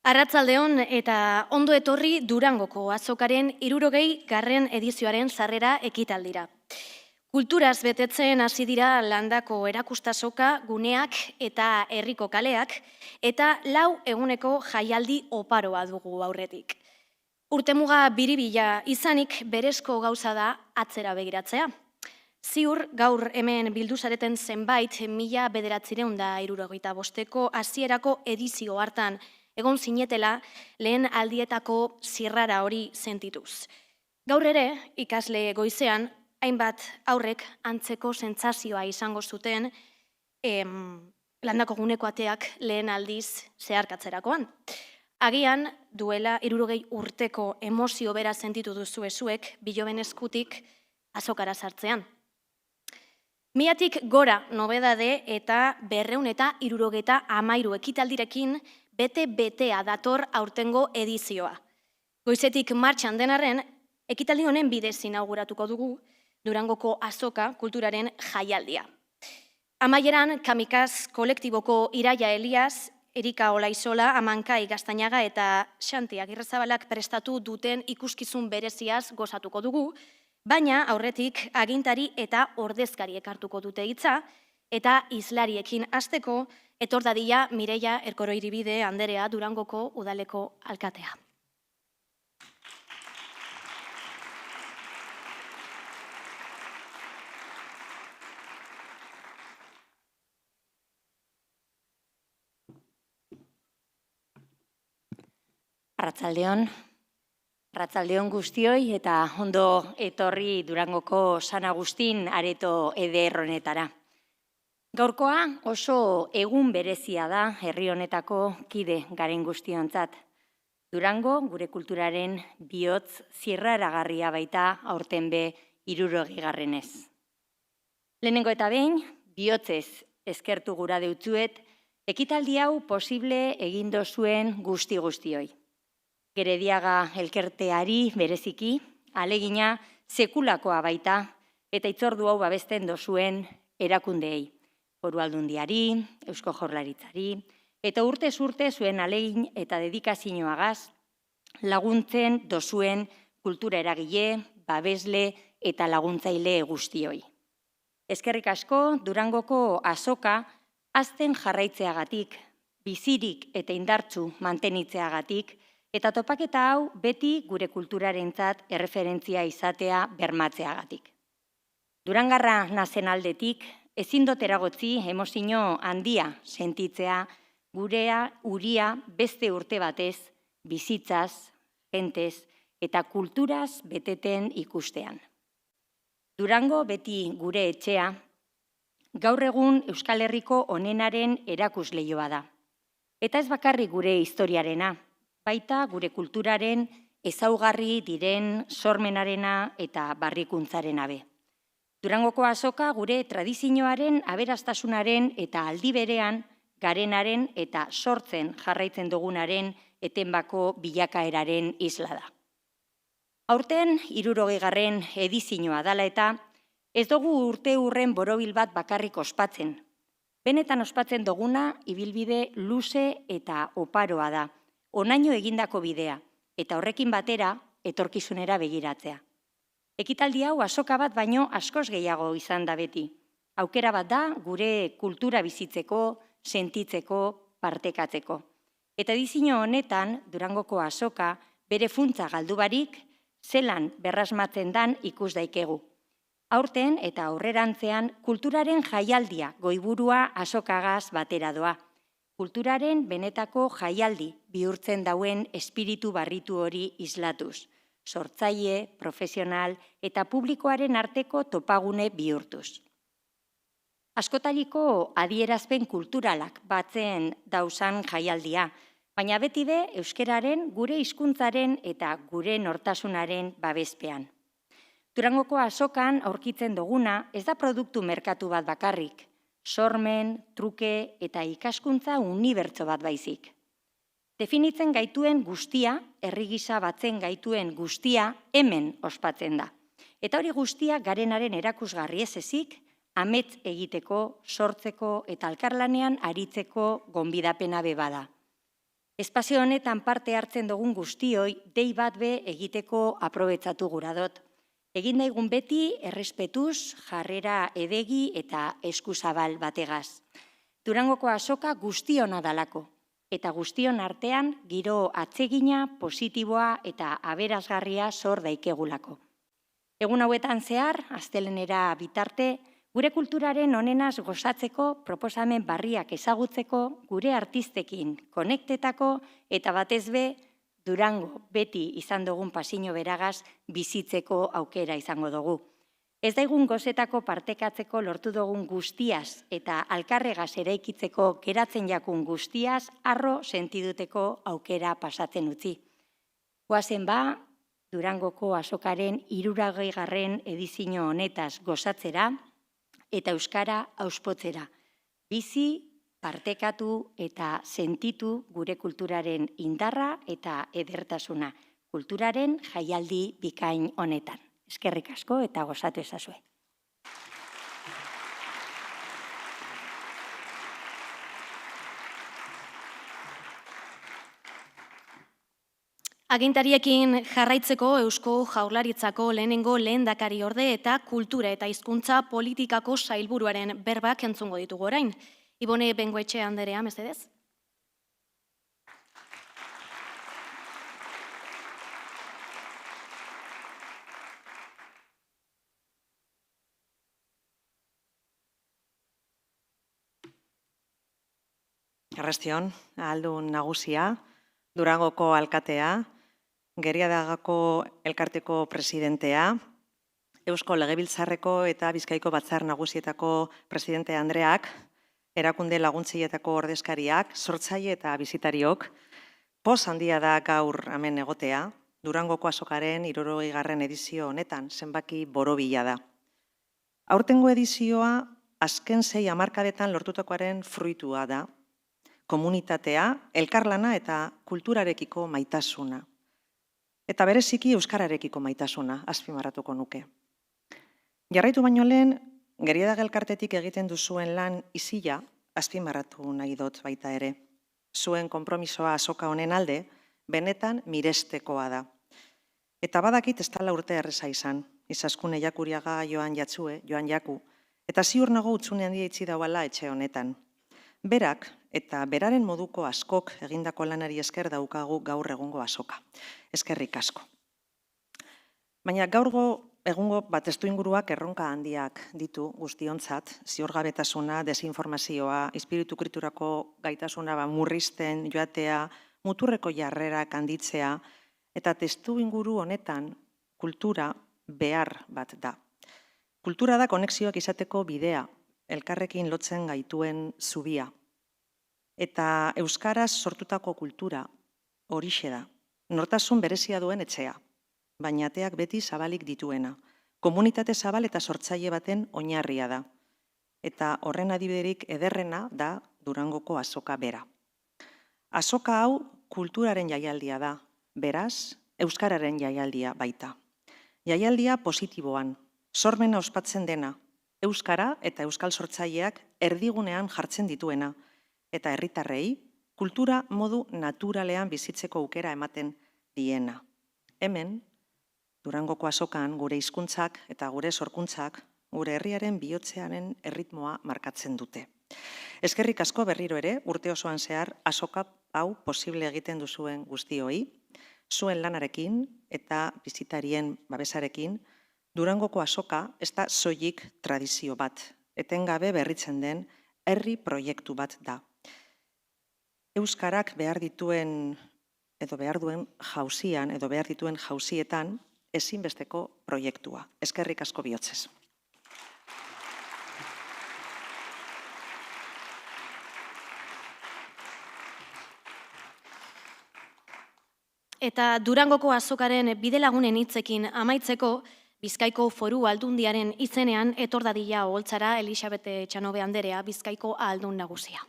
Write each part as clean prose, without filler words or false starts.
Arratsaldeon eta ondo etorri Durangoko azokaren 60. edizioaren sarrera ekitaldira. Kulturaz betetzen hasi dira landako erakustasoka, guneak eta herriko kaleak, eta 4 eguneko jaialdi oparoa dugu aurretik. Urtemuga biribila izanik berezko gauza da atzera begiratzea. Ziur gaur hemen bildu zareten zenbait 1975ko hasierako edizio hartan egon zinetela lehen aldietako zirrara hori sentituz. Gaur ere, ikasle goizean, hainbat aurrek antzeko sentsazioa izango zuten landako guneko ateak lehen aldiz zeharkatzerakoan. Agian, duela 60 urteko emozio bera sentitu duzu ezuek, Biloben eskutik azokara sartzean. 1000tik gora nobedade eta 273 ekitaldirekin bete-betea dator aurtengo edizioa. Goizetik martxan denarren, ekitaldi honen bidez inauguratuko dugu Durangoko azoka kulturaren jaialdia. Amaieran, Kamikaz kolektiboko Iraia Elias, Erika Olaizola, Amankai Gaztainaga eta Xanti Agirrezabalak prestatu duten ikuskizun bereziaz gozatuko dugu, baina aurretik agintari eta ordezkariek hartuko dute hitza, eta hizlariekin hasteko etor dadila Mireia Erkoroiribide anderea Durangoko udaleko alkatea. Arratsaldeon guztioi eta ondo etorri Durangoko San Agustin areto eder honetara. Gaurkoa oso egun berezia da herri honetako kide garen guztiontzat. Durango gure kulturaren bihotz zirraragarria baita aurten be 60. Lehenengo eta behin, bihotzez eskertu gura deutzuet, ekitaldi hau posible egin dozuen guztioi. Gerediaga elkerteari bereziki, alegina sekulakoa baita eta hitzordu hau babesten dozuen erakundeei. Foru Aldundiari, Eusko Jaurlaritzari, eta urtez urte zuen alegin eta dedikazioagaz laguntzen dozuen kultura eragile, babesle eta laguntzaile guztioi. Eskerrik asko Durangoko azoka hazten jarraitzeagatik, bizirik eta indartsu mantenitzeagatik, eta topaketa hau beti gure kulturarentzat erreferentzia izatea bermatzeagatik. Durangarra nazen aldetik, ezin dut eragotzi emozio handia sentitzea gurea uria beste urte batez, bizitzaz, gentez eta kulturaz beteten ikustean. Durango beti gure etxea, gaur egun Euskal Herriko onenaren erakusleioa da. Eta ez bakarrik gure historiarena, baita gure kulturaren ezaugarri diren sormenarena eta barrikuntzarena be. Durangoko azoka gure tradizioaren aberastasunaren eta aldi berean garenaren eta sortzen jarraitzen dugunaren etenbako bilakaeraren isla da. Aurten 60. edizioa dala eta ez dugu urte hurren borobil bat bakarrik ospatzen. Benetan ospatzen duguna ibilbide luze eta oparoa da. Onaino egindako bidea, eta horrekin batera etorkizunera begiratzea. Ekitaldi hau azoka bat baino askoz gehiago izan da beti. Aukera bat da gure kultura bizitzeko, sentitzeko, partekatzeko. Eta edizio honetan Durangoko azoka bere funtsa galdu barik zelan berrasmatzen dan ikus daikegu. Aurten eta aurrerantzean kulturaren jaialdia goiburua azokagaz batera doa. Kulturaren benetako jaialdi bihurtzen dauen espiritu barritu hori islatuz, sortzaile, profesional eta publikoaren arteko topagune bihurtuz. Askotariko adierazpen kulturalak batzen dauzan jaialdia, baina beti be euskeraren gure hizkuntzaren eta gure nortasunaren babespean. Durangoko azokan aurkitzen duguna ez da produktu merkatu bat bakarrik, sormen, truke eta ikaskuntza unibertso bat baizik. Definitzen gaituen guztia, herri gisa batzen gaituen guztia hemen ospatzen da. Eta hori guztia garenaren erakusgarri ez ezik, amets egiteko, sortzeko eta elkarlanean aritzeko gonbidapena be bada. Espazio honetan parte hartzen dugun guztioi, dei bat be egiteko aprobetsatu gura dut. Egin daigun beti errespetuz, jarrera edegi eta eskuzabal bategaz. Durangoko azoka guztiona dalako, eta guztion artean giro atsegina, positiboa eta aberasgarria sor daikegulako. Egun hauetan zehar, astelehenera bitarte, gure kulturaren onenaz gozatzeko, proposamen barriak ezagutzeko, gure artistekin konektetako eta batez be, Durango beti izan dugun pasino beragaz bizitzeko aukera izango dugu. Ez daigun gozetako partekatzeko lortu dugun guztiaz eta alkarregaz eraikitzeko geratzen jakun guztiaz harro sentiduteko aukera pasatzen utzi. Goazen ba, Durangoko azokaren 60. edizio honetaz gozatzera eta euskara auspotzera. Bizi, partekatu eta sentitu gure kulturaren indarra eta edertasuna. Kulturaren jaialdi bikain honetan. Eskerrik asko eta gozatu ezazue. Agintariekin jarraitzeko Eusko Jaurlaritzako lehenengo lehendakariorde eta kultura eta hizkuntza politikako sailburuaren berbak entzungo ditugu orain. Ibone Bengoetxea anderea, mesedez. Arrastion, ahaldun nagusia, Durangoko alkatea, Geriadagako elkarteko presidentea, Eusko Legebiltzarreko eta Bizkaiko Batzar Nagusietako presidente Andreak, erakunde laguntzietako ordezkariak, sortzaile eta bizitariok, poz handia da gaur hemen egotea, Durangoko azokaren 60. edizio honetan zenbaki borobila da. Aurtengo edizioa azken 6 hamarkadetan lortutakoaren fruitua da, komunitatea, elkarlana eta kulturarekiko maitasuna. Eta bereziki euskararekiko maitasuna, azpimarratuko nuke. Jarraitu baino lehen, Geriadag elkartetik egiten duzuen lan izia, azpimarratu nahi dut baita ere. Zuen konpromisoa azoka honen alde, benetan mirestekoa da. Eta badakit ez dela urte erreza izan, Izaskun Eiakuriaga Joan Jaku, eta ziur nago utzune handia itzi dauala etxe honetan. Berak eta beraren moduko askok egindako lanari esker daukagu gaur egungo azoka. Eskerrik asko. Baina gaurgo egungo testuinguruak erronka handiak ditu guztiontzat, ziurgabetasuna, desinformazioa, espiritu kriturako gaitasuna murrizten joatea, muturreko jarrerak handitzea, eta testuinguru honetan kultura behar bat da. Kultura da konexioak izateko bidea, elkarrekin lotzen gaituen zubia. Eta euskaraz sortutako kultura horixe da. Nortasun berezia duen etxea, baina ateak beti zabalik dituena. Komunitate zabal eta sortzaile baten oinarria da. Eta horren adibiderik ederrena da Durangoko azoka bera. Azoka hau kulturaren jaialdia da, beraz, euskararen jaialdia baita. Jaialdia positiboan, sormena ospatzen dena, euskara eta euskal sortzaileak erdigunean jartzen dituena, eta herritarrei kultura modu naturalean bizitzeko aukera ematen diena. Hemen, Durangoko azokan gure hizkuntzak eta gure sorkuntzak gure herriaren bihotzearen erritmoa markatzen dute. Eskerrik asko berriro ere, urte osoan zehar azoka hau posible egiten duzuen guztioi, zuen lanarekin eta bizitarien babesarekin, Durangoko azoka ez da soilik tradizio bat, etengabe berritzen den herri proiektu bat da. Euskarak behar dituen edo behar duen jauzian edo behar dituen jauzietan ezinbesteko proiektua. Eskerrik asko bihotzez. Eta Durangoko azokaren bidelagunen hitzekin amaitzeko, Bizkaiko Foru Aldundiaren izenean etor dadila oholtzara Elisabete Etxanobe anderea, Bizkaiko ahaldun nagusia.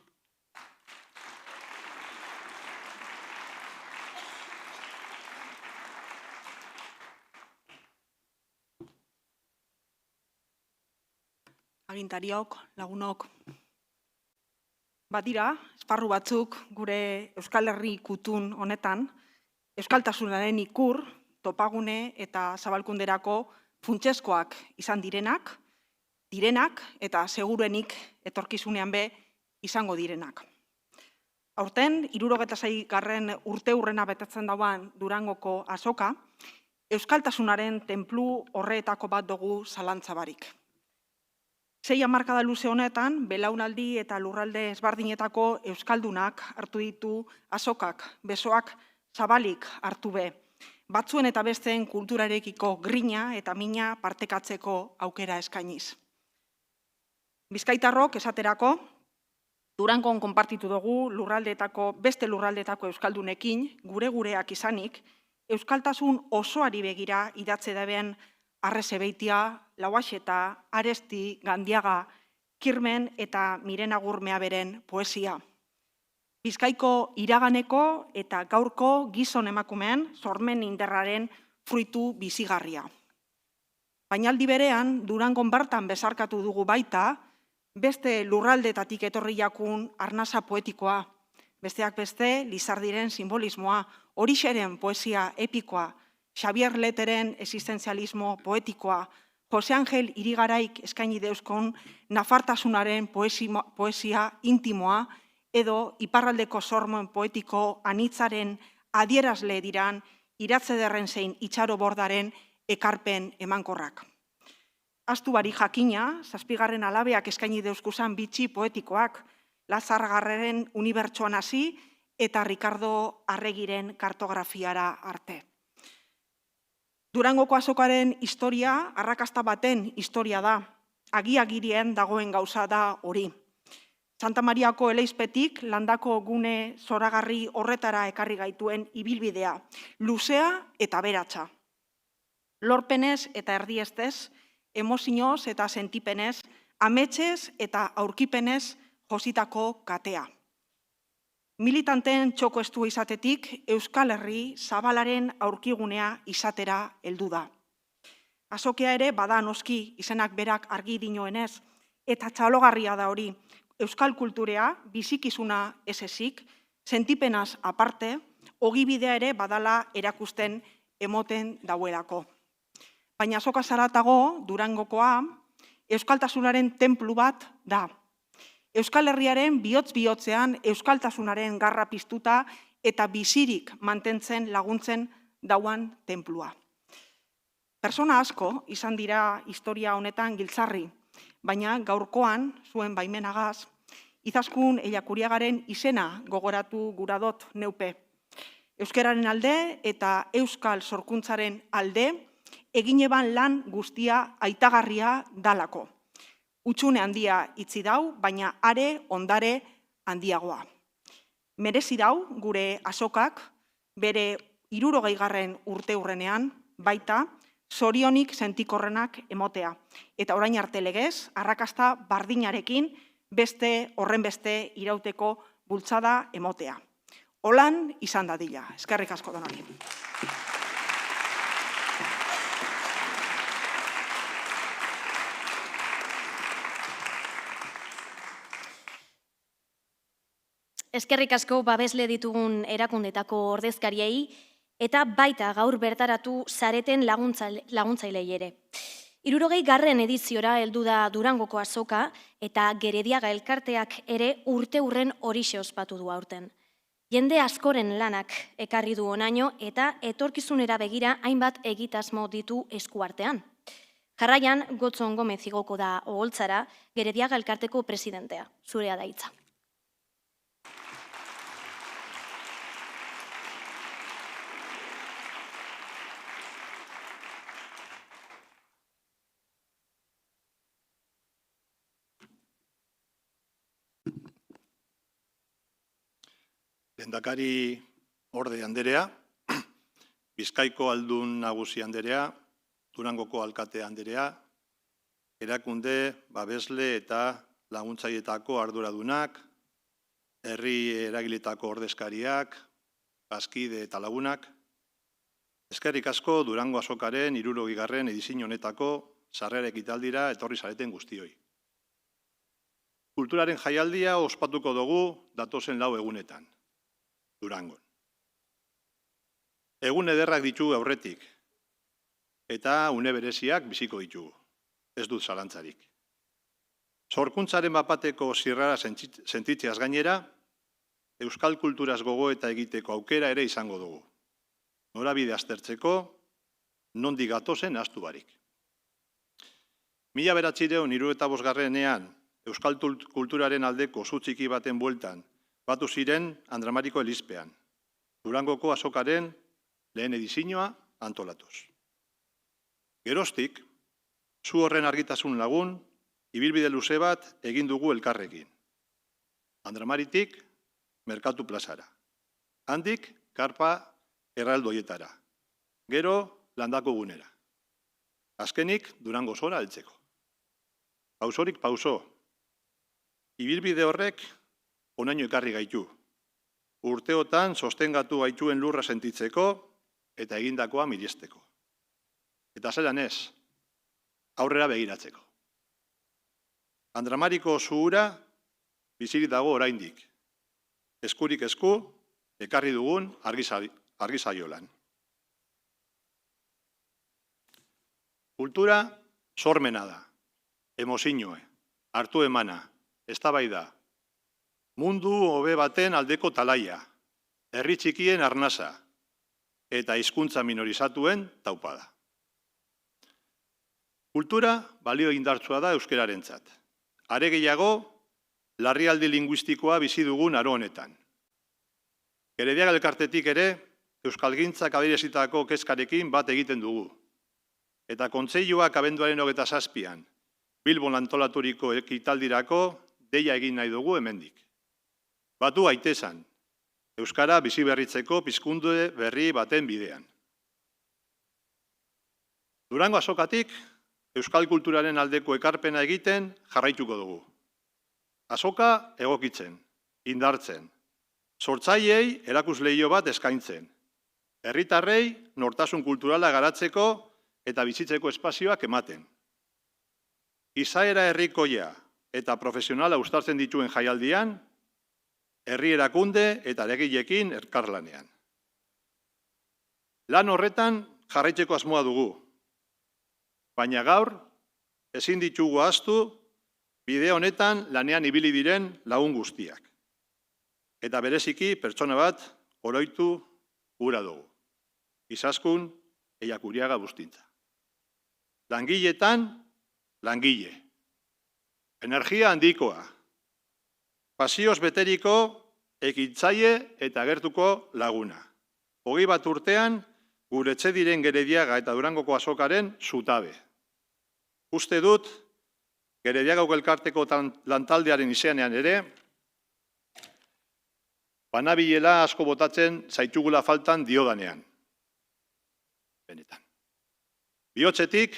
Agintariok, lagunok, Badira, esparru batzuk gure Euskal Herri kutun honetan, euskaltasunaren ikur, topagune eta zabalkunderako funtsezkoak izan direnak eta seguruenik etorkizunean be izango direnak. Aurten, 76. urteurrena betetzen dauan Durangoko azoka, euskaltasunaren tenplu horretako bat dugu zalantzabarik. 6 hamarkada luze honetan, belaunaldi eta lurralde ezberdinetako euskaldunak hartu ditu azokak, besoak zabalik hartu be, batzuen eta besteen kulturarekiko grina eta mina partekatzeko aukera eskainiz. Bizkaitarrok esaterako, Durangon konpartitu dugu beste lurraldeetako euskaldunekin, gureak izanik, euskaltasun osoari begira idatze daben Arrezebeitia, Lauaxeta, Aresti, Gandiaga, Kirmen eta Miren Agurmea beren poesia. Bizkaiko iraganeko eta gaurko gizon emakumeen sormen inderraren fruitu bizigarria. Baina aldi berean, Durangon bertan bezarkatu dugu baita, beste lurraldetatik etorri jakun arnasa poetikoa, besteak beste Lizardiren simbolismoa, Orixeren poesia epikoa, Xavier Leteren existenzialismo poetikoa, Jose Angel Irigaraik eskaini deuzkon nafartasunaren poesia intimoa, edo iparraldeko sormoen poetiko anitzaren adierazle diran iratzederren zein itxaro bordaren ekarpen emankorrak. Astu bari jakina, 7. alabeak eskaini deuzkuzan bitxi poetikoak, Lazargarreren unibertsoan hasi eta Ricardo Arregiren kartografiara arte. Durangoko azokaren historia, arrakasta baten historia da, agi-agirien dagoen gauza da hori. Santa Mariako eleizpetik landako gune zoragarri horretara ekarri gaituen ibilbidea, luzea eta beratsa. Lorpenez eta erdiestez, emozioz eta sentipenez, ametxez eta aurkipenez jositako katea. Militanteen txoko estu izatetik Euskal Herri zabalaren aurkigunea izatera heldu da. Azokea ere bada noski izenak berak argi dinoenez, eta txalogarria da hori, euskal kulturea bizikizuna ez ezik, sentipenaz aparte, ogibidea ere badala erakusten emoten dauelako. Baina azoka zaratago, Durangokoa, euskaltasunaren tenplu bat da. Euskal Herriaren bihotz-bihotzean euskaltasunaren garra piztuta eta bizirik mantentzen laguntzen dauan tenplua. Persona asko izan dira historia honetan giltzarri, baina gaurkoan, zuen baimenagaz, Izaskun Eiakuriagaren izena gogoratu guradot neupe. Euskararen alde eta euskal sorkuntzaren alde egin eban lan guztia aitagarria dalako. Utxune handia itzi dau, baina are ondare handiagoa. Merezi dau gure azokak bere 60. urteurrenean baita zorionik sentikorrenak emotea. Eta orain arte legez, arrakasta bardinarekin beste horren beste irauteko bultzada emotea. Holan izan dadila. Eskerrik asko denoi. Eskerrik asko babesle ditugun erakundetako ordezkariei eta baita gaur bertaratu zareten laguntzailei ere. 60. ediziora heldu da Durangoko azoka eta Gerediaga elkarteak ere urteurren horixe ospatu du aurten. Jende askoren lanak ekarri du honaino eta etorkizunera begira hainbat egitasmo ditu eskuartean. Jarraian, Gotzon Gomez igoko da oholtzara Gerediaga elkarteko presidentea. Zurea da hitza. Lehendakari orde anderea, Bizkaiko aldun nagusi anderea, Durangoko alkate anderea, erakunde, babesle eta laguntzailetako arduradunak, herri eragiletako ordezkariak, bazkide eta lagunak, eskerrik asko Durango azokaren 60. edizio honetako sarrera ekitaldira etorri zareten guztioi. kulturaren jaialdia ospatuko dugu datozen 4 egunetan, Durangon. Egun ederrak ditugu aurretik, eta une bereziak biziko ditugu, ez dut zalantzarik. Sorkuntzaren bapateko zirrara sentitzeaz gainera, euskal kulturaz gogoeta egiteko aukera ere izango dugu. Norabide aztertzeko, nondik gatozen ahaztu barik. 1975ean euskal kulturaren aldeko zu txiki baten bueltan batu ziren Andramariko elizpean, Durangoko azokaren lehen edizioa antolatuz. Geroztik, zu horren argitasun lagun, ibilbide luze bat egin dugu elkarrekin. Andramaritik, Merkatu plazara. Handik, Karpa erraldoietara. Gero, Landako gunera. Azkenik, Durango zora heltzeko. Pausorik pauso. Ibilbide horrek onaino ekarri gaitu. Urteotan sostengatu gaituen lurra sentitzeko eta egindakoa miresteko. Eta zelan ez, aurrera begiratzeko. Andramariko zuhura bizirik dago oraindik. Eskurik esku, ekarri dugun argizaiolan. Kultura sormena da, emozioe, hartu emana, eztabaida, mundu hobe baten aldeko talaia, herri txikien arnasa eta hizkuntza minorizatuen taupada. Kultura balio indartsua da euskararentzat. Are gehiago, larrialdi linguistikoa bizi dugun aro honetan. Gerediaga elkartetik ere, euskalgintzak adierazitako kezkarekin bat egiten dugu. Eta kontseiluak abenduaren 27an, Bilbon antolaturiko ekitaldirako deia egin nahi dugu hemendik. Batu gaitezen, euskara bizi berritzeko pizkunde berri baten bidean. Durango azokatik, euskal kulturaren aldeko ekarpena egiten jarraituko dugu. Azoka egokitzen, indartzen, sortzaileei erakusleio bat eskaintzen, herritarrei nortasun kulturala garatzeko eta bizitzeko espazioak ematen. Izaera herrikoia eta profesionala uztartzen dituen jaialdian, herri erakunde eta eragileekin elkarlanean. Lan horretan jarraitzeko asmoa dugu, baina gaur ezin ditugu ahaztu bide honetan lanean ibili diren lagun guztiak. Eta bereziki pertsona bat oroitu gura dugu. Izaskun Eiakuriaga Bustintza. Langiletan, langile. Energia handikoa. Pasioz beteriko ekintzaile eta gertuko laguna. 21 urtean gure etxe diren Gerediaga eta Durangoko azokaren zutabe. Uste dut, Gerediagako elkarteko lantaldearen izenean ere, banabilela asko botatzen zaitugula faltan diodanean. Benetan. Bihotzetik,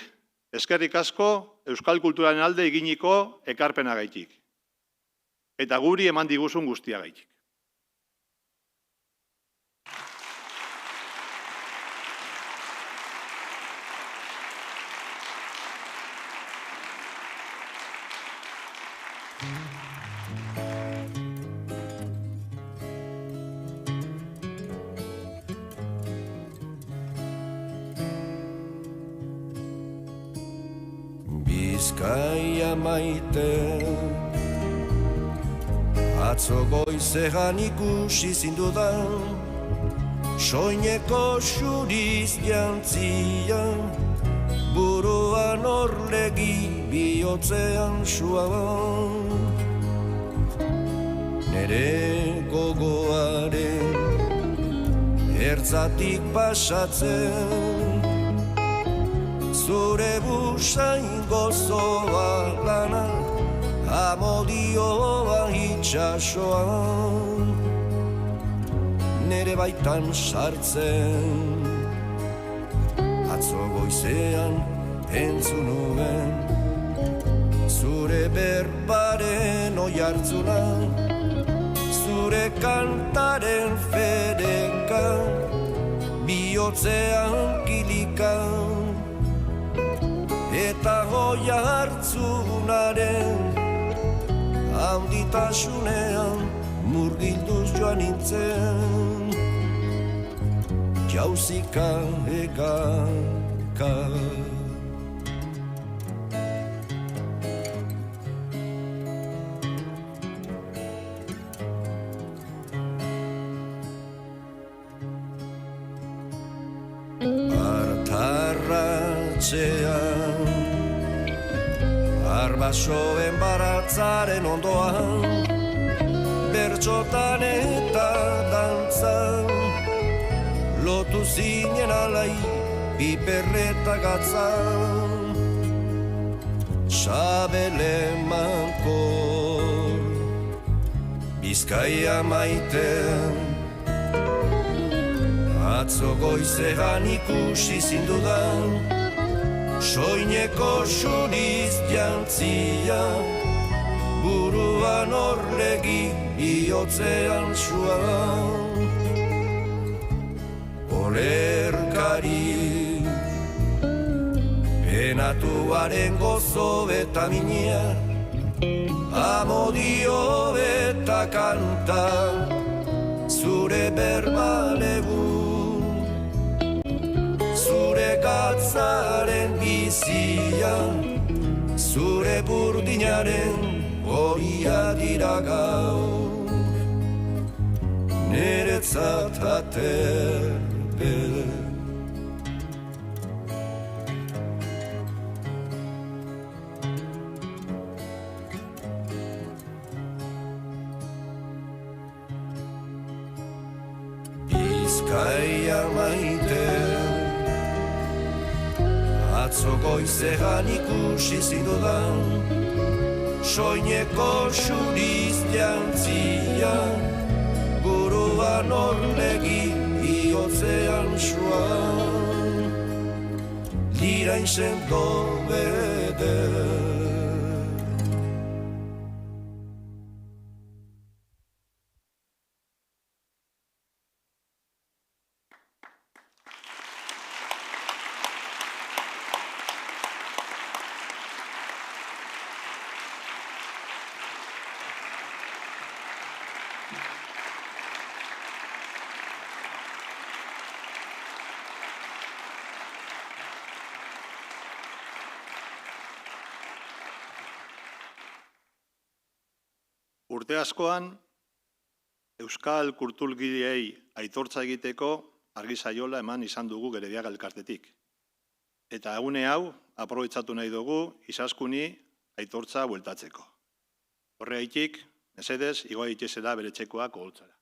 eskerrik asko euskal kulturaren alde eginiko ekarpenagaitik. Eta guri eman diguzun guztiagaitik. Bizkaia maite, atzo goizean ikusi zindudan, soineko xuriz jantzia, buruan orlegi bihotzean suaban. Nere gogoaren ertzatik pasatzen, zure busain gozoa lana, amodioa itxasoan, nere baitan sartzen. Atzo goizean entzun nuen, zure berbaren oihartzuna, zure kantaren fedeka, bihotzean kilika, eta oihartzunaren handitasunean murgilduz joan nintzen, jauzika egaka. Artarratxean, arbasoen baratzaren ondoan, bertxotan eta dantzan, lotu zinen alai piperreta gatzan, Xabele mankor, Bizkaia maiten, atzo goizean ikusi zindudan, soineko xuriz jantzia, buruan orlegi bihotzean suan. Olerkari, penatuaren gozo eta minia, amodio eta kanta, zure berbalegun. Zure gatzaren bizia, zure burdinaren horia dira gaur, niretzat aterpe. Bizkaia maite, atzo goizean ikusi zindudan, soineko xuriz jantzia, buruan orlegi bihotzean suan, lirain sento bede. Urte askoan, euskal kulturgileei aitortza egiteko argi saiola eman izan dugu Gerediaga elkartetik. Eta egune hau, aprobetxatu nahi dugu Izaskuni aitortza bueltatzeko. Horregatik, mesedez, igo daitezela bere etxekoak oholtzara.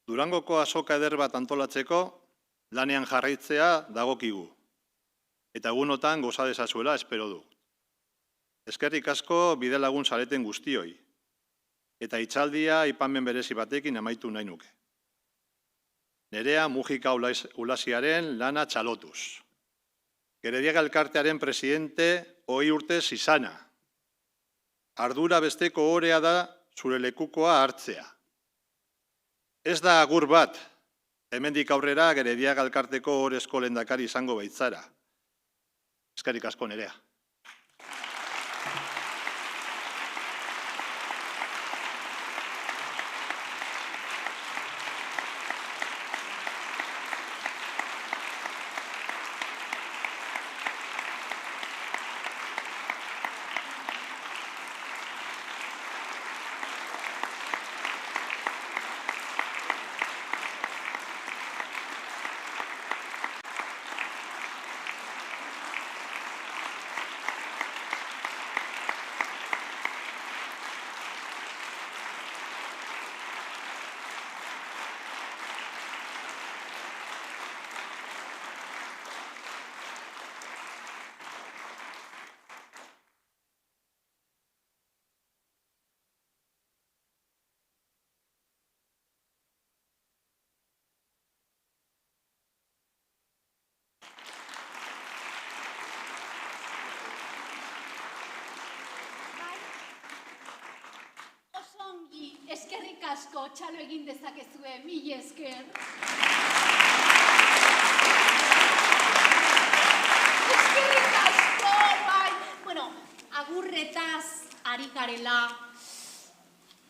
Durangoko azoka eder bat antolatzeko lanean jarraitzea dagokigu. Eta egunotan goza dezazuela espero du. Eskerrik asko bidelagun zareten guztioi. eta hitzaldia aipamen berezi batekin amaitu nahi nuke. Nerea Mujika Ulasiaren lana txalotuz. Gerediaga elkartearen presidente 20 urtez izana. Ardura besteko orea da zure lekukoa hartzea. Ez da agur bat, hemendik aurrera Gerediaga elkarteko orezko lehendakari izango baitzara. Eskerrik asko, Nerea. Eskerrik asko, txalo egin dezakezue, mila esker. Eskerrik asko, bai. Bueno, agurretaz ari garela.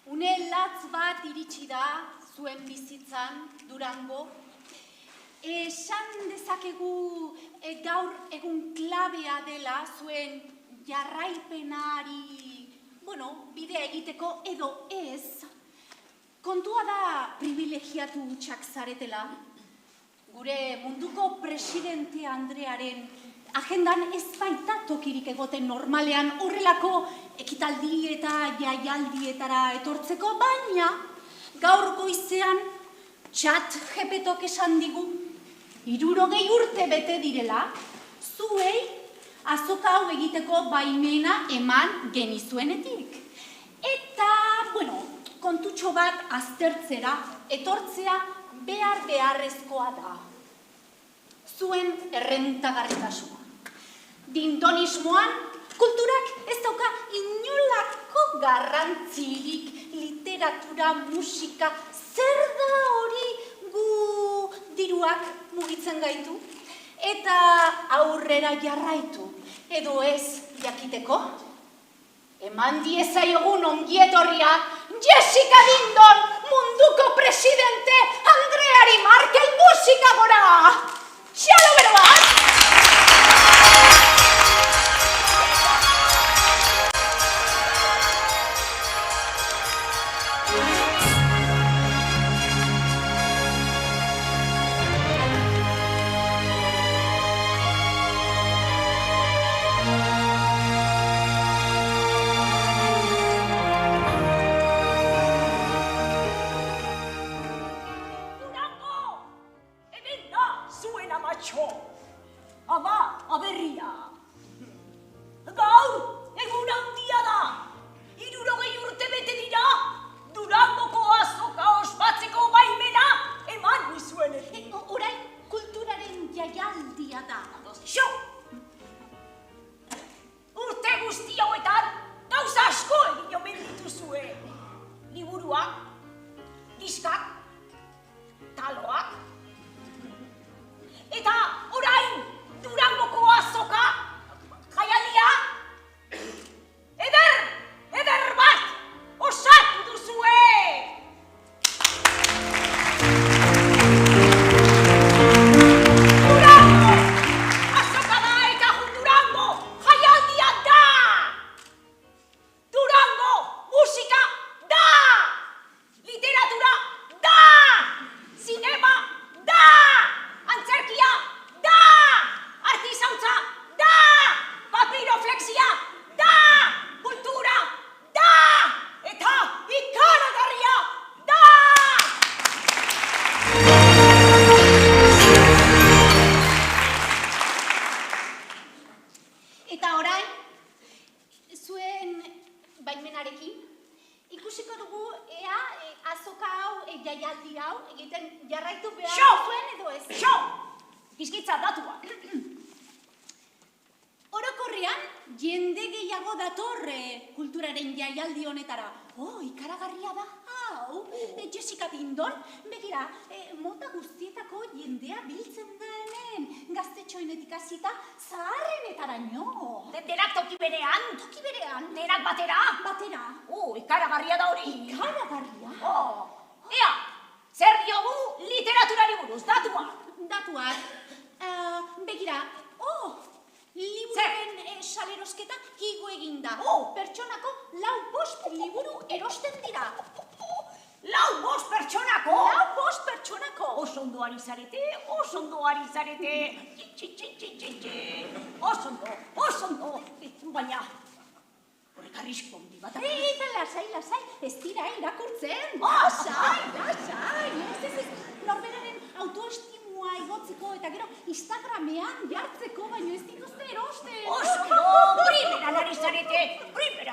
Une latz bat iritsi da zuen bizitzan Durango. Esan dezakegu gaur egun klabea dela zuen jarraipenari bidea egiteko edo ez, kontua da privilegiatu hutsak zaretela. Gure munduko presidente Andrearen agendan ez baita tokirik egoten normalean horrelako ekitaldi eta jaialdietara etortzeko, baina gaur goizean ChatGPTok esan digu 60 urte bete direla, zuei azoka hau egiteko baimena eman genizuenetik. Eta, kontutxo bat aztertzera etortzea beharrezkoa da. Zuen errentagarritasuna. Dindonismoan, kulturak ez dauka inolako garrantzirik, literatura, musika, zer da hori gu diruak mugitzen gaitu? Eta aurrera jarraitu, edo ez jakiteko? Eman diezaiogun ongietorria Jessica Dindon, munduko presidente Andreari Markel musika gora! Txalo bero bat! Ikusiko dugu, ea, azoka hau, jaialdi hau, egiten jarraitu behar Xo! duen edo ez. Xo! Bizkitza datua. Orokorrean, jende gehiago dator kulturaren jaialdi honetara. Ikaragarria da hau. Jessica Dindon, begira, mota guztietako jendea biltzen da hemen. Gaztetxoenetik hasita zaharrenetaraino. Denak toki berean? Toki berean. Denak batera? Batera. Ikaragarria da hori. Ikaragarria. Ea, zer diogu literaturari buruz, datuak? Datuak. Begira, liburuaren salerosketa igo egin da. Pertsonako 4-5 liburu erosten dira. 4-5 pertsonako? 4-5 pertsonako. Oso ondo ari zarete, oso ondo ari zarete. Oso ondo. Baina, horrek arrisko handi bat. Lasai, ez dira irakurtzen. Lasai. Ez, norberaren autoestimua igotzeko eta gero Instagramean jartzeko, baino ez dituzte erosten. Oso ondo, primeran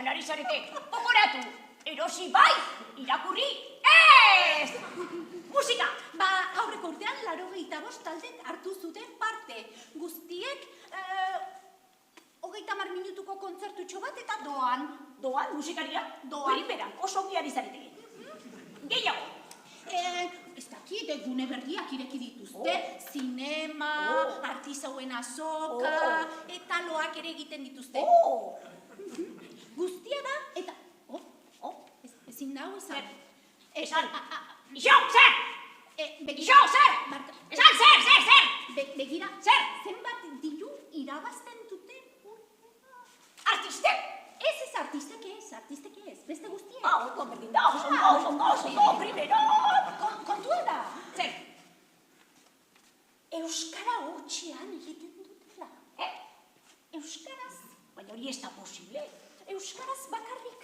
ari zarete. Gogoratu, erosi bai, irakurri ez! Musika! Aurreko urtean 85 taldek hartu zuten parte. Guztiek 30 minutuko kontzertutxo bat eta doan. Doan, musikaria? Doan. Primeran, oso ongi ari zarete. Gehiago. Ez dakit, gune berriak ireki dituzte. Zinema, artizauen azoka, eta loak ere egiten dituzte. Guztia da, eta... ezin dago esan. Esan, zer! Begira, zer! zenbat diru irabazten duten urtena. Artistek? Ez artistek ez, beste guztiek. Ondo berdin da, oso ondo, primeran! Kontua da. Zer? Euskara hutxean egiten dutela. Euskaraz. Baina hori ez da posible. Euskaraz bakarrik.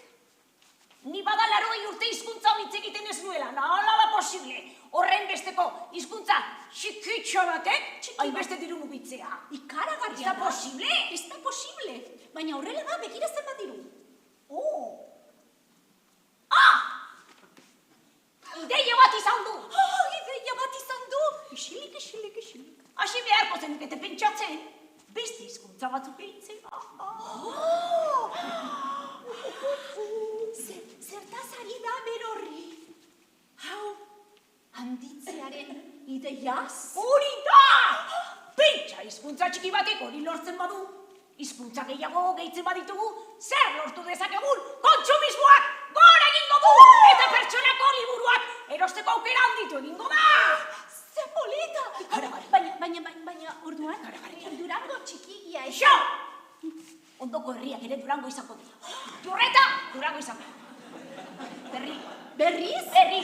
Ni bada 80 urte hizkuntza hitz egiten ez nuela, nola da posible? Horren besteko hizkuntza txikitxo batek, hainbeste diru mugitzea. Ikaragarria Ez da posible? Ez da posible. Baina horrela da, begira zenbat diru. Ideia bat izan du! Ideia bat izan du! Isilik. Hasi beharko zenukete pentsatzen, beste hizkuntza batzuk egitzen. Zertaz ari da berorri? Hau, handitzearen ideiaz? Hori da! Pentsa hizkuntza txiki batek hori lortzen badu, hizkuntza gehiago gehitzen baditugu, zer lortu dezakegun? Kontsumismoak gora egingo du! Eta pertsonako liburuak erosteko aukera handitu egingo da! Ze polita! Baina, orduan, Durango txikigia ez. Xo! Ondoko herriak ere Durango izango du. Jurreta, Durango izango du. Berriz? Berri.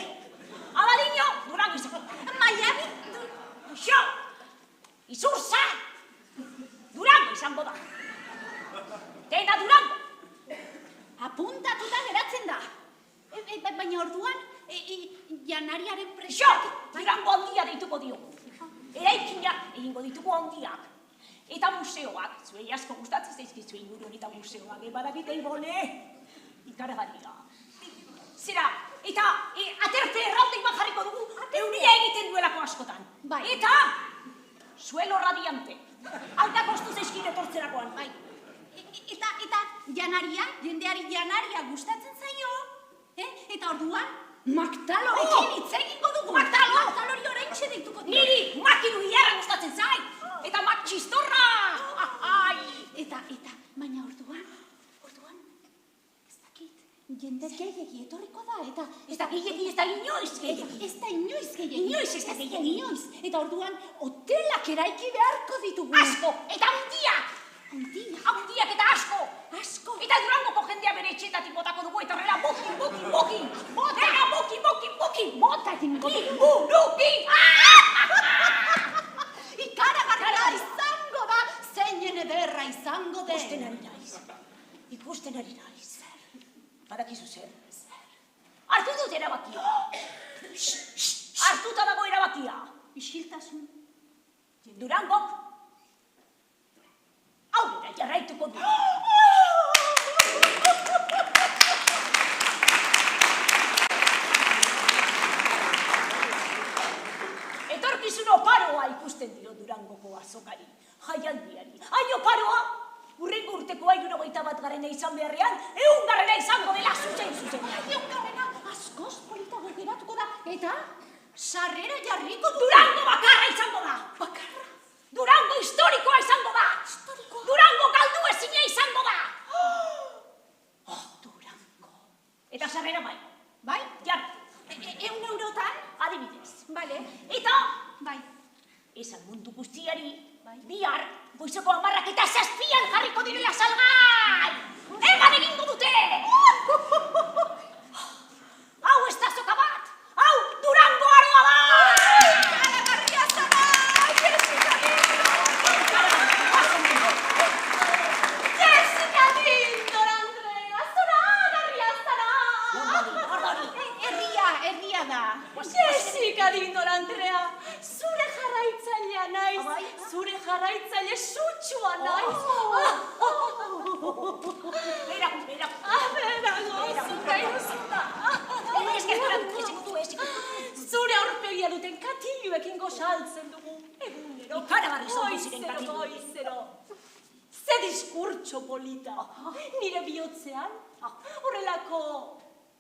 Abadiño, Durango izango du. Miami? Xo! Izurza! Durango izango da. Dena Durango. Apuntatuta geratzen da. Baina orduan, janariaren Xo! presioak... Durango handia deituko diogu. Eraikinak egingo ditugu handiak. Eta museoak, zuei asko gustatzen zaizkizu inguru eta museoak, badakite ibole, ikaragarria. Zera, eta aterpe errautei bat jarriko dugu, euria egiten duelako askotan. Bai. Eta, suelo radiante, aldak ostu zaizkin etortzerakoan. Bai. Eta jendeari janaria gustatzen zaio, eta orduan, Maktalorekin hitz egingo dugu. Maktalori oraintxe deituko dira. Niri makiru hilarra gustatzen zait, eta maktsistorra! Eta, baina orduan, ez dakit, jende gehiegi etorriko da, eta... Ez da gehiegi, ez da inoiz gehiegi. Ez da inoiz gehiegi. Inoiz ez da gehiegi. Inoiz. Eta orduan, hotelak eraiki beharko ditugu. Asko, eta handiak! Handiak eta asko! Eta Durangoko jendea bere etxeetatik botako dugu, eta horrela bokin! Dena bokin! Bota egingo dugu. Liburukin! Ikaragarria izango da, zeinen ederra izango den. Ikusten ari naiz. Badakizu zer? Hartu dut erabakia. Hartuta dago erabakia. Isiltasun. Durangok aurrera jarraituko du. azokari, jaialdiari, aioparoa, urrengo urtekoa 71 izan beharrean, 100 izango dela zuzen. Eungarrena askoz politago geratuko da, eta sarrera jarriko du. Durango bakarra izango da! Bakarra? Durango historikoa izango da! Historikoa? Durango galdu ezina izango da! Durango. Eta sarrera bai. Bai? Jarri. 100 eurotan? Adibidez. Bale. Eta, Bai. esan mundu guztiari, bihar, goizeko 10 eta 7 jarriko direla salgai! Eman egingo dute! Hau ez da azoka bat! Hau Durango aroa da! Garagarria zara! Jessica Dindor, Andrea! Zoragarria zara! Herria da. Jessica Dindor, Andrea! Zure jarraitzailea naiz! Zure jarraitzaile sutsua naiz! Bera. Zure aurpegia duten katiluekin gosaltzen dugu. Egunero. Ikaragarri zondu ziren Goizero, katiluek. goizero. Ze diskurtso polita. Nire bihotzean, horrelako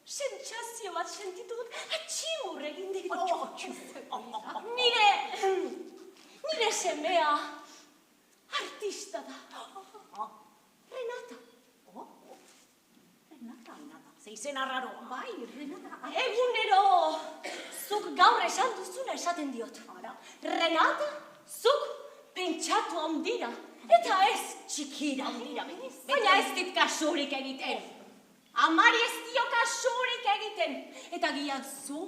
sentsazio bat sentitu dut, atximur egin dit. Nire semea artista da. Renata. Zeizen arraroa. Bai, Renata. Egunero, zuk gaur esan duzuna esaten diot. Renata, zuk pentsatu handira. Eta ez txikira. Baina ez dit kasurik egiten. Amari ez dio kasurik egiten. Eta gian zu,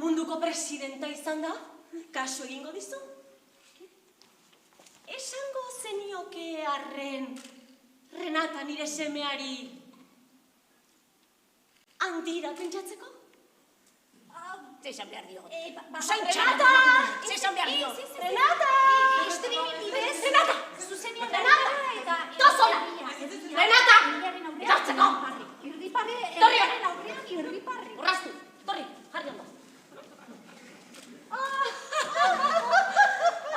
munduko presidenta izan da, kasu egingo dizu. Esango zenioke arren, Renata nire semeari handira pentsatzeko? Zesan behar dio. Renata! Zesan behar dio. Renata! Bidez. Renata! Zuzenean Renata! Tozona! Renata! Etortzeko! Irriparre, Torri hona. herriaren aurrean irriparre. Urraztu, torri, jarri ondo.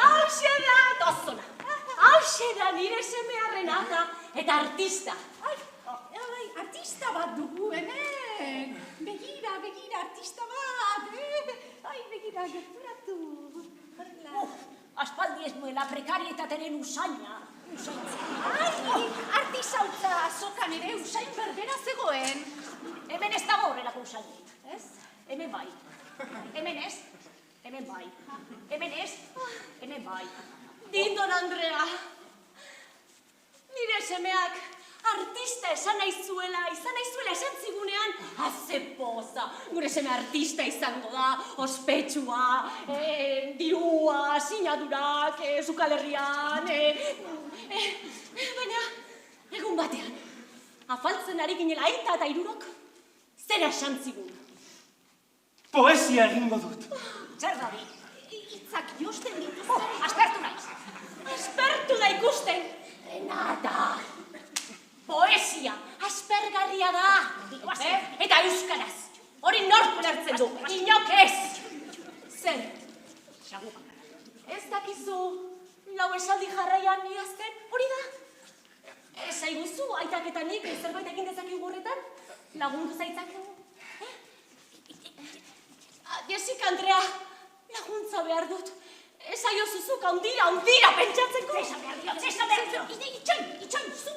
Hauxe da, tozona. Hauxe da nire semea Renata eta artista. Artista bat dugu, hemen. Begira, artista bat. Begira, gerturatu. Aspaldi ez nuela prekarietaten usaina. Artisautza azokan ere usain berbera zegoen. Hemen ez dago horrelako usainik. Ez? Hemen bai. Hemen ez? Hemen bai. Hemen ez? Hemen bai. Dindon Andrea, nire semeak artista esan nahizuela esan zigunean, haze poza, gure seme artista izango da, ospetsua, dirua, sinadurak, Euskal Herrian, baina, egun batean, afaltzen ari ginela aita eta irurok, zera esan zigun. Poesia egingo dut. Zer dari? Itzak josten dituzte. Aspertu naiz. Aspertu da ikusten, Renata. Poesia, aspergarria da. Eta euskaraz. Hori nork ulertzen du, inok ez. Zer? Ez dakizu lau esaldi jarraian idazten, hori da? Ez aiguzu, aitak eta nik zerbait egin dezakigu horretan? Lagundu zaitzakegu? Jessica Andrea, laguntza behar dut. Ez aio zuzuk handira pentsatzeko. Zesan behar dio. Itxoin, zu.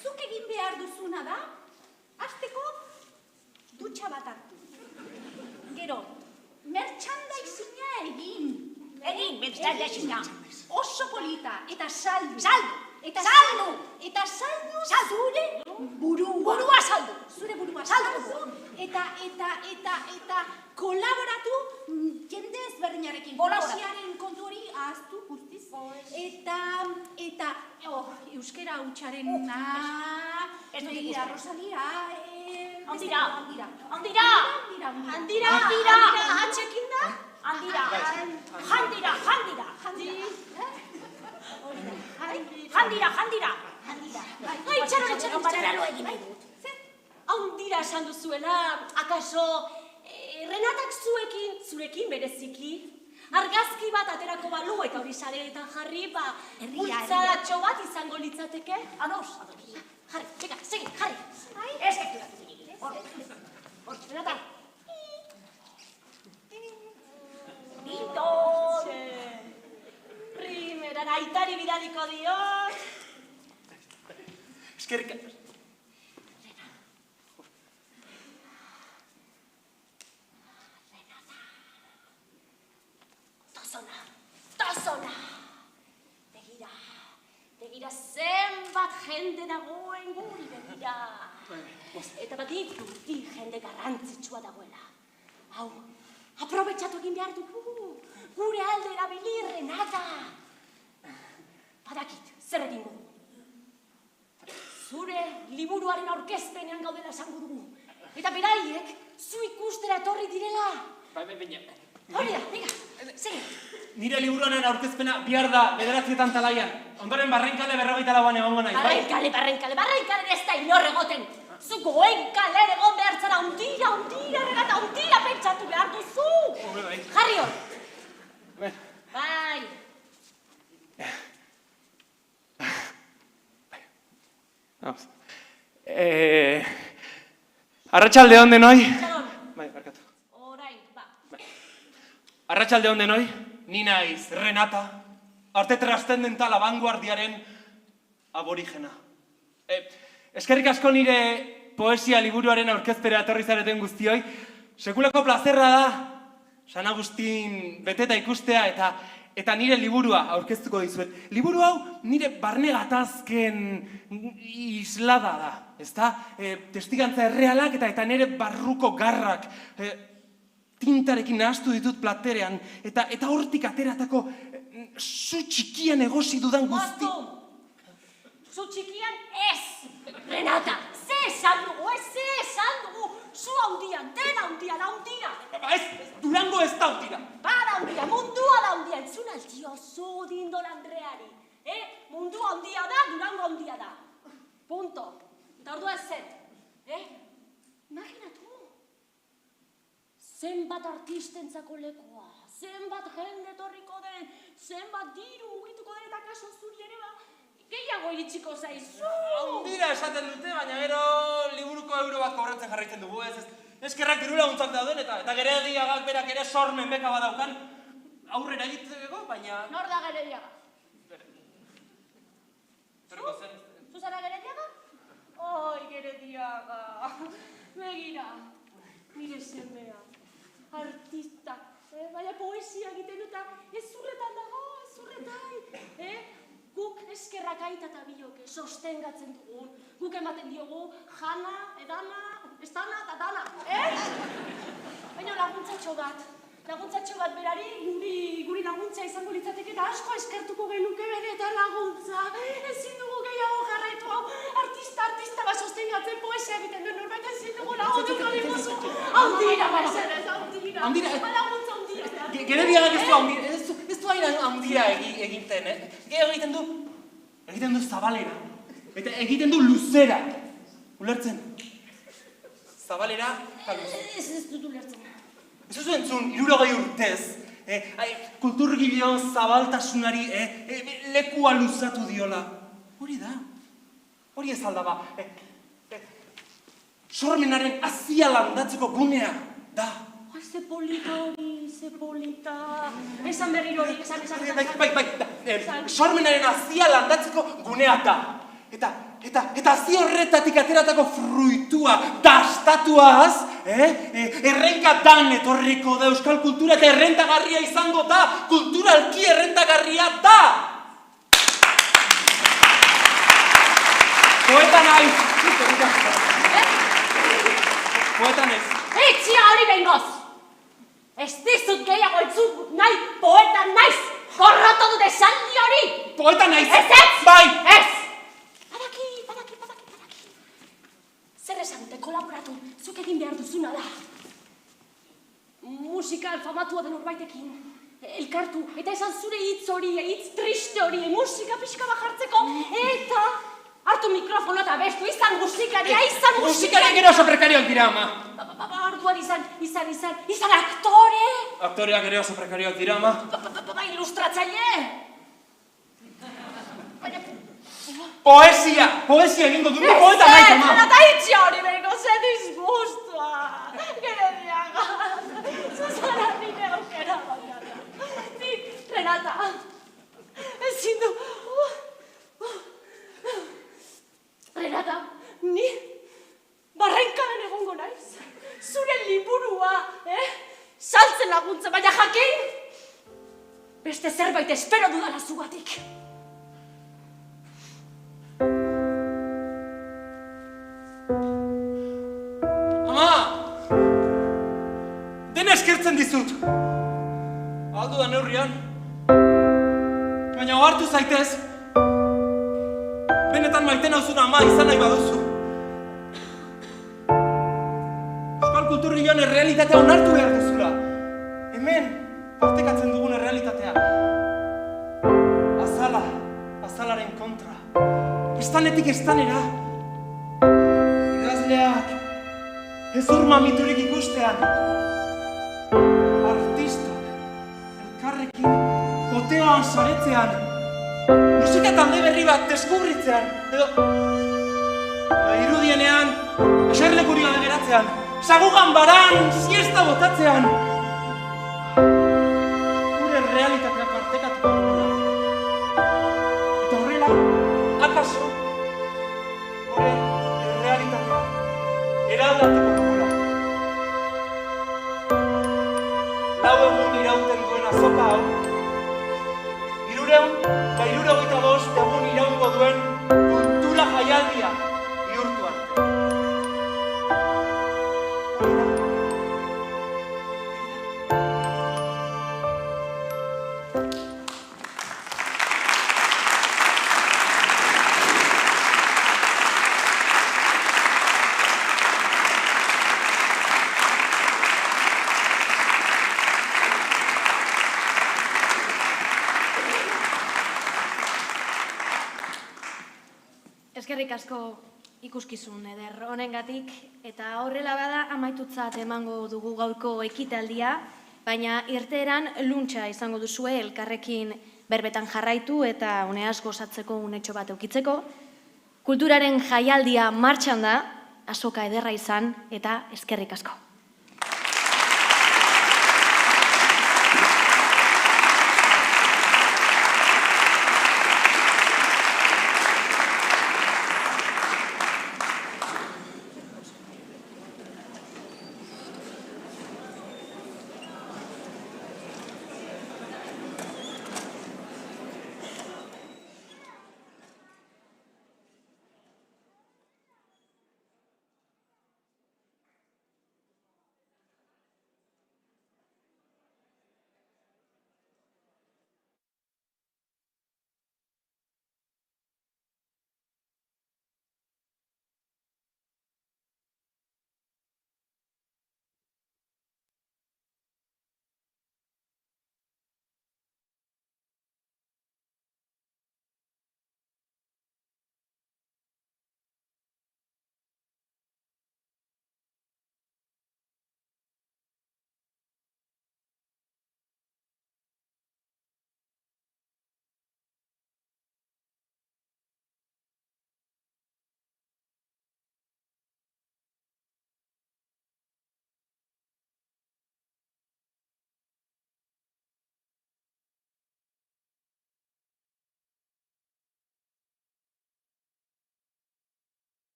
Zuk egin behar duzuna da, hasteko dutxa bat hartu. Gero, merchandising-a egin. Merchandising-a. Oso polita, eta saldu. Saldu! Eta saldu zure burua. Burua saldu. Zure burua Saldu. saldu. Eta kolaboratu jende ezberdinarekin. Kolaboratu. Poesiaren kontu hori ahaztu guztiz. Eta, euskera hutsarena. Ez dut Begira, ikusten. Rosalia. Handira. Handira, atxekin da? Handira. Handira. Ai, txaron. Paralelo egin nahi dut. Handira esan duzuela, akaso, Renatak zurekin bereziki, argazki bat aterako balu eta hori sareetan jarri, bultzadatxo bat izango litzateke. Ados. Jarri, venga, segi, jarri. Ez gekturatu segi. Hor, Renata. Bintore. Primeran, aitari bidaliko diot. Eskerrik. Tozona. Begira zenbat jende dagoen guri begira. Eta baditu, jende garrantzitsua dagoela. Hau, aprobetxatu egin behar dugu. Gure alde erabili, Renata. Badakit, zer egingo dugu. Zure liburuaren aurkezpenean gaudela esango dugu. Eta beraiek, zu ikustera etorri direla. Hori da, venga, segi. Nire liburuaren aurkezpena bihar da 9:00 talaian. Ondoren Barrenkale 44an egongo naiz. Barrenkale ez da inor egoten. Zu Goenkale egon behar zara, undira, Renata, undira pentsatu behar duzu. Jarri hor. Bai. Arratsalde on denoi. Bai, barkatu. Orain, ba. Arratsalde on denoi. Ni naiz Renata, arte trascendentala vanguardiaren aborigena. Eskerrik asko nire poesia liburuaren aurkezpera etorri zareten guztioi. Sekulako plazerra da San Agustin beteta ikustea eta nire liburua aurkeztuko dizuet. Liburu hau nire barne gatazken islada da, ezta? Testigantza errealak eta nire barruko garrak tintarekin nahastu ditut platerean eta hortik ateratako zu txikian egosi dudan guzti. Zu txikian ez, Renata, ze esan dugu, zu haundian, dena haundian, haundira. Ez, Durango ez da haundira. Bada haundia, mundua da haundia, entzun altio zu Dindol Andreari. Mundua haundia da, Durango haundia da. Punto. Eta ordua ez zen. Imaginatu. Zenbat artistentzako lekoa, zenbat jende etorriko den, zenbat diru mugituko den eta kaso zuri ere gehiago iritsiko zaizu. Haundira esaten dute, baina gero liburuko euro bat kobratzen jarraitzen dugu, ez? Eskerrak diru laguntzak dauden eta Gerediagak berak ere sormen beka badaukan aurrera egiteko, baina... Nor da Gerediaga? Zu zara Gerediaga? Oi, Gerediaga, begira, nire semea, artista, baina poesia egiten eta ez zurretan dago, ez zurretan, Guk eskerrak aita eta bioke sostengatzen dugun, guk ematen diogu jana, edana, estana eta dana, Baina laguntzatxo bat berari, guri laguntza izango litzateke eta asko eskertuko genuke bere eta laguntza. Ezin dugu gehiago jarraitu hau, artista bat sostengatzen poesia egiten duen norbait ezin dugu laguntuko diguzu. Haundira, mesedez, haundira. Laguntza haundira. Gerediagak ez du hain haundira egiten, egiten du zabalera, eta egiten du luzera. Ulertzen? Zabalera eta luzera. Ez dut ulertzen. Ez duzu entzun, 60 urtez, kulturgileon zabaltasunari lekua luzatu diola. Hori da, hori ez aldaba. Sormenaren azia landatzeko gunea da. Ze polita hori, ze polita. Esan berriro hori, esan. Sormenaren azia landatzeko gunea da. Eta zi horretatik ateratako fruitua, dastatuaz, errenka dan etorriko da euskal kultura eta errentagarria izango da, kulturalki errentagarria da. Poeta naiz. Poeta naiz. Etxia hori behingoz! Ez dizut gehiago entzun nahi poeta naiz! Gorroto dut esaldi hori! Poeta naiz! Ez! Bai! Ez! Badaki. Zer esan dute kolaboratu, zuk egin behar duzuna da. Musikal famatua den urbaitekin. Elkartu, eta esan zure hitz hori, hitz triste hori, musika pixka bat jartzeko, eta hartu mikrofono eta bestu, izan musikaria, Musikariak ero oso prekarioak dira, ama. orduan izan aktore. Aktoreak ere oso prekarioak dira, ama. Ilustratzaile. Poesia egingo dut, poeta nahi, ama. Renata, itxia hori behingo, ze disgustua. Gerediaga. Zuzara nire aukera bakarra. Renata, ezin du. Renata, ni barrenkadan egongo naiz. Zure liburua, saltzen laguntza, baina jakin. Beste zerbait espero dudala zugatik. Dena eskertzen dizut. Aldu da neurrian. Baina ohartu zaitez. Benetan maite nauzuna ama izan nahi baduzu. Euskal kulturgilean errealitatea onartu behar duzula. Hemen partekatzen dugun errealitatea. Azalaren kontra. Estanetik estanera. Idazleak hezur mamiturik ikustean. Artistak elkarrekin poteoan saretzean. Musika talde berri bat deskubritzean. Edo irudienean eserlekuri gabe geratzean. Sagugan baran siesta botatzean. Gure realitatea partekatuko dugula. Eta horrela, akaso gure realitatea eraldatuko dugula. Lau egun irauten duen azoka hau, 375 egun iraungo duen kultura jaialdia bihurtu arte. Eskerrik asko ikuskizun eder honengatik, eta horrela bada amaitutzat emango dugu gaurko ekitaldia, baina irteeran luntxa izango duzue elkarrekin berbetan jarraitu eta uneaz gozatzeko unetxo bat eukitzeko. Kulturaren jaialdia martxan da, azoka ederra izan eta eskerrik asko.